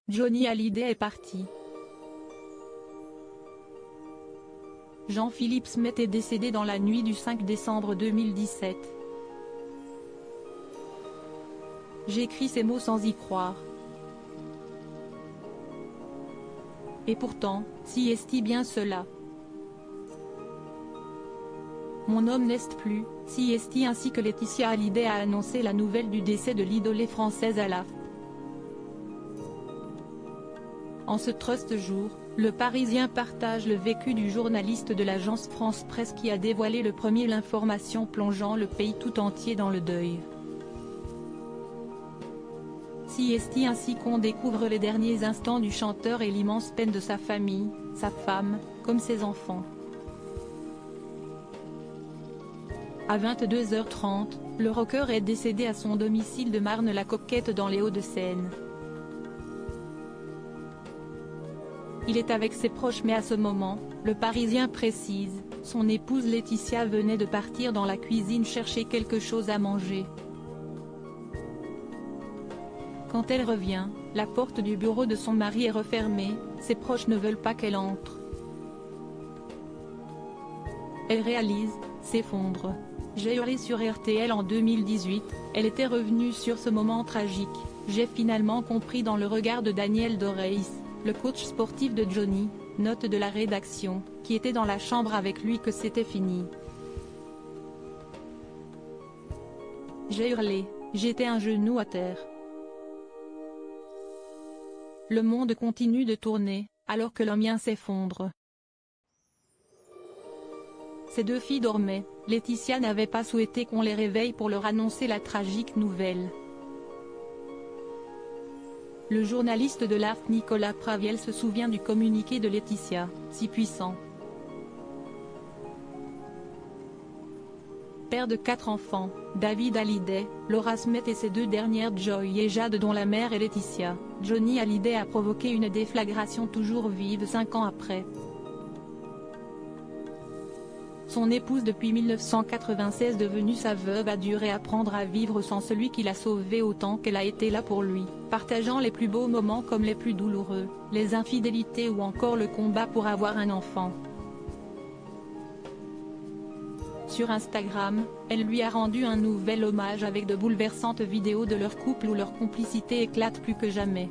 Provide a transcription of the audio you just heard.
Johnny Hallyday est parti. Jean-Philippe Smet est décédé dans la nuit du 5 décembre 2017. J'écris ces mots sans y croire. Et pourtant, si est-il bien cela? Mon homme n'est plus, si est-il ainsi que Laetitia Hallyday a annoncé la nouvelle du décès de l'idolée française à la. En ce triste jour, le Parisien partage le vécu du journaliste de l'agence France Presse qui a dévoilé le premier l'information plongeant le pays tout entier dans le deuil. Si est-il ainsi qu'on découvre les derniers instants du chanteur et l'immense peine de sa famille, sa femme, comme ses enfants. À 22h30, le rocker est décédé à son domicile de Marne-la-Coquette dans les Hauts-de-Seine. Il est avec ses proches mais à ce moment, le Parisien précise, son épouse Laetitia venait de partir dans la cuisine chercher quelque chose à manger. Quand elle revient, la porte du bureau de son mari est refermée, ses proches ne veulent pas qu'elle entre. Elle réalise, s'effondre. J'ai hurlé sur RTL en 2018, elle était revenue sur ce moment tragique, j'ai finalement compris dans le regard de Daniel Doreis, le coach sportif de Johnny, note de la rédaction, qui était dans la chambre avec lui que c'était fini. J'ai hurlé, j'étais un genou à terre. Le monde continue de tourner, alors que le mien s'effondre. Ses deux filles dormaient, Laetitia n'avait pas souhaité qu'on les réveille pour leur annoncer la tragique nouvelle. Le journaliste de l'AFP Nicolas Praviel se souvient du communiqué de Laetitia, si puissant. Père de 4 enfants, David Hallyday, Laura Smet et ses 2 dernières Joy et Jade dont la mère est Laetitia, Johnny Hallyday a provoqué une déflagration toujours vive 5 ans après. Son épouse depuis 1996 devenue sa veuve a dû réapprendre à vivre sans celui qui l'a sauvée autant qu'elle a été là pour lui, partageant les plus beaux moments comme les plus douloureux, les infidélités ou encore le combat pour avoir un enfant. Sur Instagram, elle lui a rendu un nouvel hommage avec de bouleversantes vidéos de leur couple où leur complicité éclate plus que jamais.